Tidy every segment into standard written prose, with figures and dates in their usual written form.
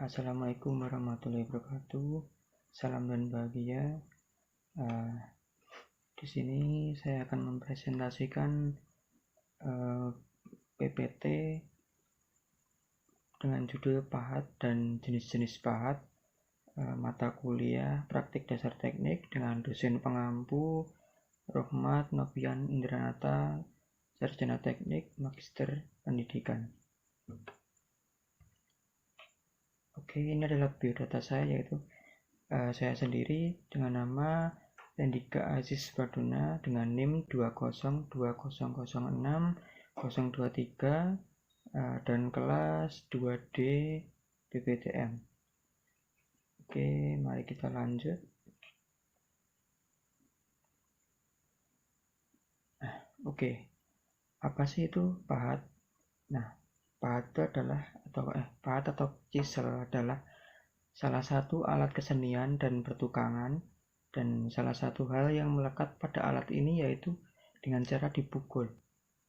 Assalamualaikum warahmatullahi wabarakatuh. Salam dan bahagia. Di sini saya akan mempresentasikan PPT dengan judul pahat dan jenis-jenis pahat, mata kuliah praktik dasar teknik dengan dosen pengampu Rohmat Novian Indranata, Sarjana Teknik, Magister Pendidikan. Oke, ini adalah biodata saya, yaitu saya sendiri dengan nama Rendika Aziz Parduna dengan NIM 202006023 dan kelas 2D PPTM. Oke, mari kita lanjut. Oke, apa sih itu pahat? Nah, pahat atau chisel adalah salah satu alat kesenian dan pertukangan, dan salah satu hal yang melekat pada alat ini yaitu dengan cara dipukul.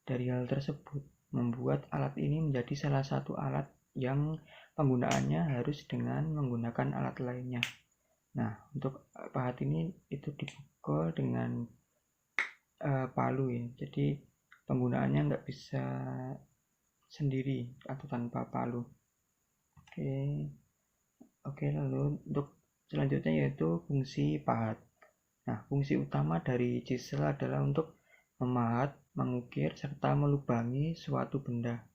Dari hal tersebut membuat alat ini menjadi salah satu alat yang penggunaannya harus dengan menggunakan alat lainnya. Nah, untuk pahat ini itu dipukul dengan palu ya. Jadi penggunaannya nggak bisa sendiri atau tanpa palu. Oke, lalu untuk selanjutnya yaitu fungsi pahat. Nah, fungsi utama dari chisel adalah untuk memahat, mengukir, serta melubangi suatu benda.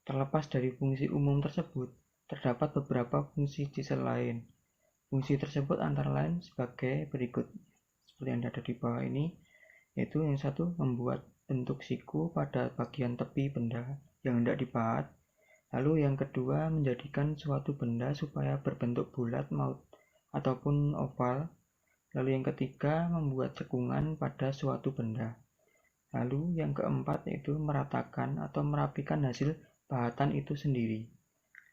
Terlepas dari fungsi umum tersebut, terdapat beberapa fungsi chisel lain. Fungsi tersebut antara lain sebagai berikut, seperti yang ada di bawah ini, yaitu yang satu, membuat bentuk siku pada bagian tepi benda yang hendak dipahat. Lalu yang kedua, menjadikan suatu benda supaya berbentuk bulat ataupun oval. Lalu yang ketiga, membuat cekungan pada suatu benda. Lalu yang keempat yaitu meratakan atau merapikan hasil pahatan itu sendiri.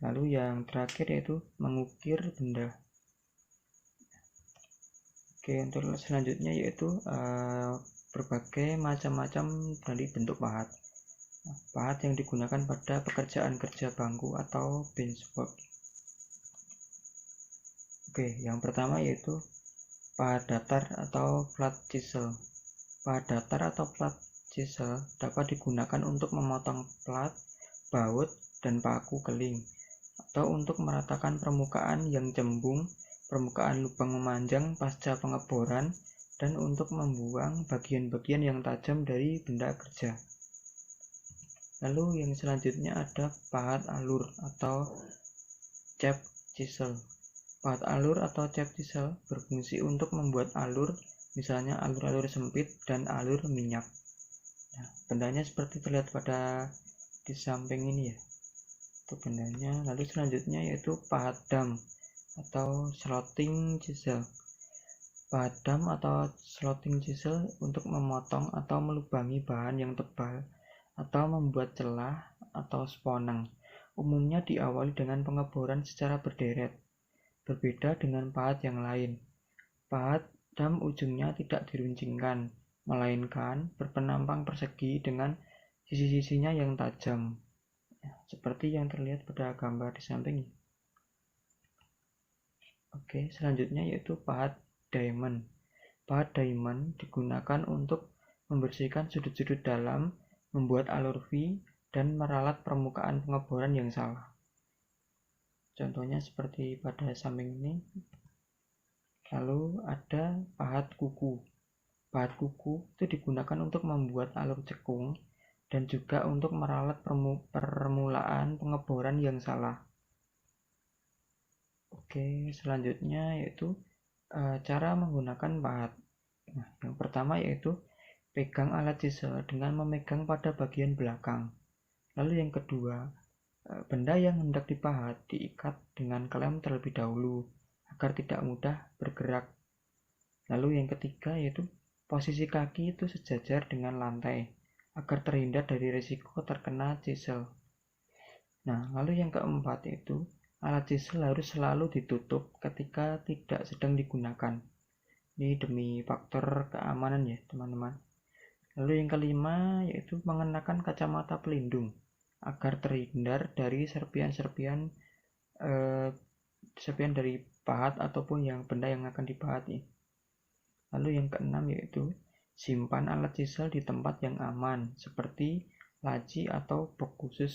Lalu yang terakhir yaitu mengukir benda. Oke, untuk selanjutnya yaitu berbagai macam-macam dari bentuk pahat. Pahat yang digunakan pada pekerjaan kerja bangku atau benchwork. Oke, yang pertama yaitu pahat datar atau flat chisel. Pahat datar atau flat chisel dapat digunakan untuk memotong plat, baut, dan paku keling, atau untuk meratakan permukaan yang cembung, permukaan lubang memanjang pasca pengeboran, dan untuk membuang bagian-bagian yang tajam dari benda kerja. Lalu yang selanjutnya ada pahat alur atau chap chisel. Pahat alur atau chap chisel berfungsi untuk membuat alur, misalnya alur-alur sempit dan alur minyak. Nah, bendanya seperti terlihat pada di samping ini ya, itu bendanya. Lalu selanjutnya yaitu pahat dam atau slotting chisel. Pahat dam atau slotting chisel untuk memotong atau melubangi bahan yang tebal atau membuat celah atau sponeng. Umumnya diawali dengan pengeboran secara berderet. Berbeda dengan pahat yang lain, pahat dam ujungnya tidak diruncingkan, melainkan berpenampang persegi dengan sisi-sisinya yang tajam, seperti yang terlihat pada gambar di samping. Oke, selanjutnya yaitu pahat diamond. Pahat diamond digunakan untuk membersihkan sudut-sudut dalam, membuat alur V, dan meralat permukaan pengeboran yang salah. Contohnya seperti pada samping ini. Lalu ada pahat kuku. Pahat kuku itu digunakan untuk membuat alur cekung dan juga untuk meralat permulaan pengeboran yang salah. Oke, selanjutnya yaitu cara menggunakan pahat. Nah, yang pertama yaitu pegang alat chisel dengan memegang pada bagian belakang. Lalu yang kedua, benda yang hendak dipahat diikat dengan klem terlebih dahulu agar tidak mudah bergerak. Lalu yang ketiga yaitu posisi kaki itu sejajar dengan lantai agar terhindar dari risiko terkena chisel. Nah, lalu yang keempat yaitu alat chisel harus selalu ditutup ketika tidak sedang digunakan. Ini demi faktor keamanan ya, teman-teman. Lalu yang kelima yaitu mengenakan kacamata pelindung agar terhindar dari serpian-serpian serpihan dari pahat ataupun benda yang akan dipahat nih. Lalu yang keenam yaitu simpan alat chisel di tempat yang aman seperti laci atau box khusus.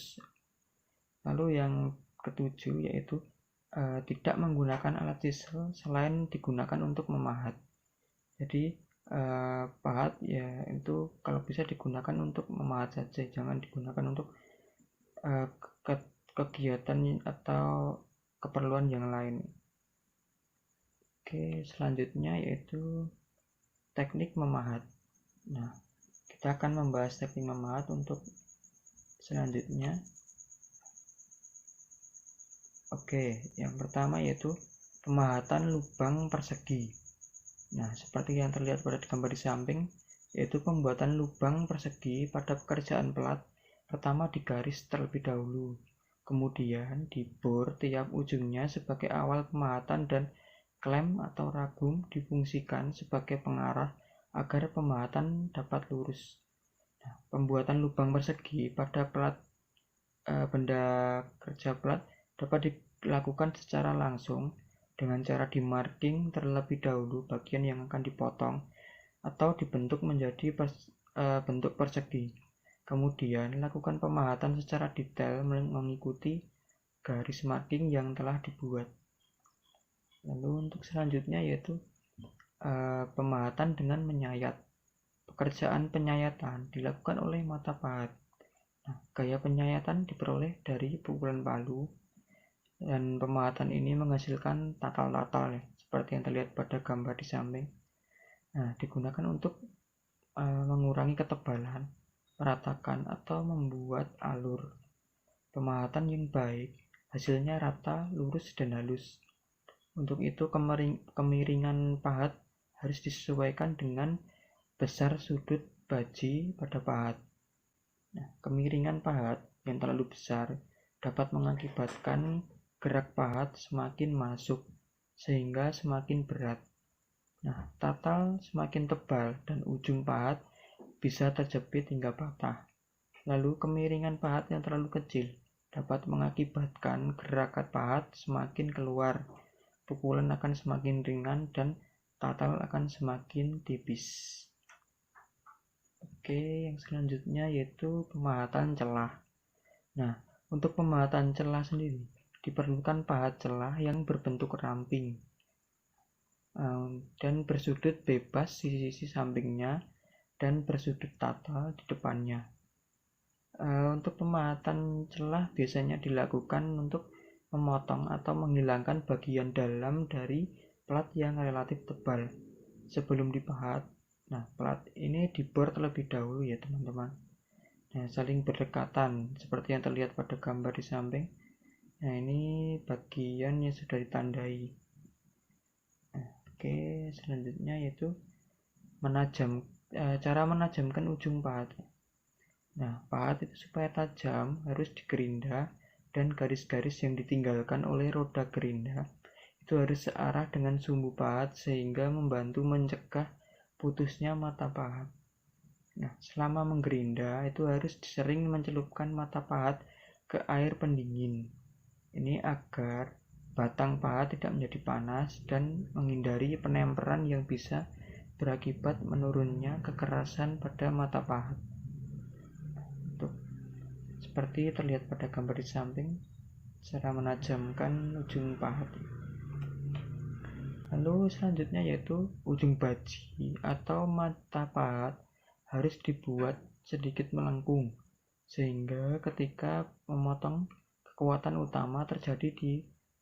Lalu yang ketujuh yaitu tidak menggunakan alat chisel selain digunakan untuk memahat. Jadi pahat ya itu kalau bisa digunakan untuk memahat saja, jangan digunakan untuk kegiatan atau keperluan yang lain. Oke, selanjutnya yaitu teknik memahat. Nah, kita akan membahas teknik memahat untuk selanjutnya. Oke, yang pertama yaitu pemahatan lubang persegi. Nah, seperti yang terlihat pada gambar di samping, yaitu pembuatan lubang persegi pada pekerjaan pelat. Pertama digaris terlebih dahulu, kemudian dibor tiap ujungnya sebagai awal pemahatan dan klem atau ragum difungsikan sebagai pengarah agar pemahatan dapat lurus. Nah, pembuatan lubang persegi pada pelat benda kerja pelat dapat dilakukan secara langsung dengan cara dimarking terlebih dahulu bagian yang akan dipotong atau dibentuk menjadi bentuk persegi. Kemudian lakukan pemahatan secara detail mengikuti garis marking yang telah dibuat. Lalu untuk selanjutnya yaitu pemahatan dengan menyayat. Pekerjaan penyayatan dilakukan oleh mata pahat. Nah, gaya penyayatan diperoleh dari pukulan palu, dan pemahatan ini menghasilkan tatal-tatal ya, seperti yang terlihat pada gambar di samping. Nah, digunakan untuk mengurangi ketebalan, meratakan, atau membuat alur. Pemahatan yang baik hasilnya rata, lurus, dan halus. Untuk itu kemiringan pahat harus disesuaikan dengan besar sudut baji pada pahat. Nah, kemiringan pahat yang terlalu besar dapat mengakibatkan gerak pahat semakin masuk sehingga semakin berat. Nah, tatal semakin tebal dan ujung pahat bisa terjepit hingga patah. Lalu kemiringan pahat yang terlalu kecil dapat mengakibatkan gerakan pahat semakin keluar, pukulan akan semakin ringan dan tatal akan semakin tipis. Oke, yang selanjutnya yaitu pemahatan celah. Nah, untuk pemahatan celah sendiri diperlukan pahat celah yang berbentuk ramping dan bersudut bebas sisi-sisi sampingnya dan bersudut tatal di depannya. Untuk pemahatan celah biasanya dilakukan untuk memotong atau menghilangkan bagian dalam dari plat yang relatif tebal sebelum dipahat. Nah, plat ini dibor terlebih dahulu ya teman-teman. Nah, saling berdekatan seperti yang terlihat pada gambar di samping. Nah, ini bagian yang sudah ditandai. Nah, oke, selanjutnya yaitu cara menajamkan ujung pahat. Nah, pahat itu supaya tajam harus digerinda dan garis-garis yang ditinggalkan oleh roda gerinda itu harus searah dengan sumbu pahat sehingga membantu mencegah putusnya mata pahat. Nah, selama menggerinda itu harus sering mencelupkan mata pahat ke air pendingin. Ini agar batang pahat tidak menjadi panas dan menghindari penemperan yang bisa berakibat menurunnya kekerasan pada mata pahat. Tuh, seperti terlihat pada gambar di samping, cara menajamkan ujung pahat. Lalu selanjutnya yaitu ujung baji atau mata pahat harus dibuat sedikit melengkung sehingga ketika memotong kekuatan utama terjadi di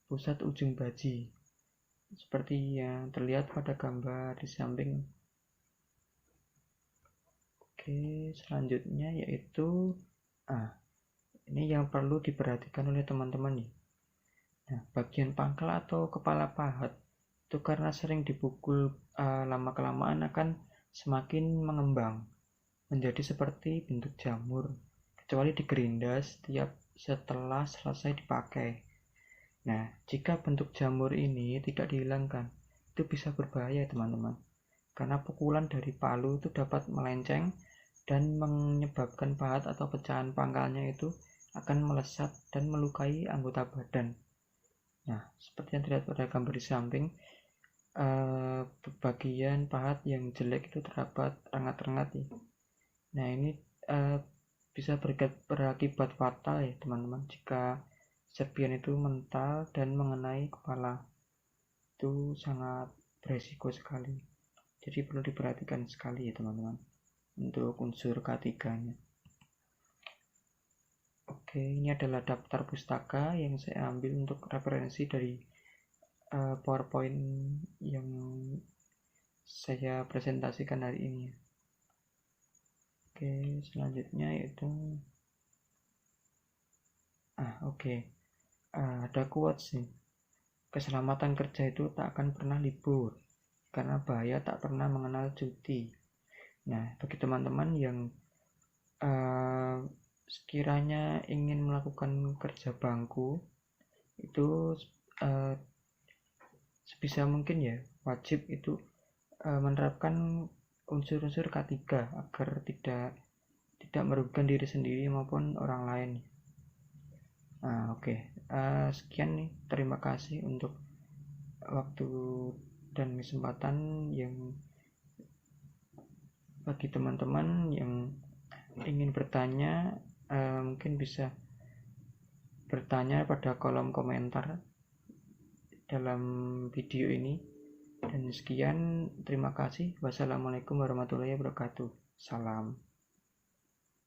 pusat ujung baji seperti yang terlihat pada gambar di samping. Oke, selanjutnya yaitu ini yang perlu diperhatikan oleh teman-teman nih. Nah, bagian pangkal atau kepala pahat itu karena sering dipukul lama-kelamaan akan semakin mengembang menjadi seperti bentuk jamur kecuali digerinda setelah selesai dipakai. Nah, jika bentuk jamur ini tidak dihilangkan, itu bisa berbahaya teman-teman. Karena pukulan dari palu itu dapat melenceng dan menyebabkan pahat atau pecahan pangkalnya itu akan melesat dan melukai anggota badan. Nah, seperti yang terlihat pada gambar di samping, bagian pahat yang jelek itu terdapat rengat-rengat ya. Nah, ini bisa berakibat fatal ya teman-teman, jika serpian itu mental dan mengenai kepala. Itu sangat beresiko sekali, jadi perlu diperhatikan sekali ya teman-teman untuk unsur K3-nya. Oke, ini adalah daftar pustaka yang saya ambil untuk referensi dari PowerPoint yang saya presentasikan hari ini. Oke, selanjutnya yaitu ada quotes nih. Keselamatan kerja itu tak akan pernah libur, karena bahaya tak pernah mengenal cuti. Nah, bagi teman-teman yang sekiranya ingin melakukan kerja bangku, itu sebisa mungkin ya wajib itu menerapkan unsur-unsur K3 agar tidak merugikan diri sendiri maupun orang lain. Oke. Sekian nih, terima kasih untuk waktu dan kesempatan yang bagi teman-teman yang ingin bertanya, mungkin bisa bertanya pada kolom komentar dalam video ini. Dan sekian, terima kasih. Wassalamualaikum warahmatullahi wabarakatuh. Salam.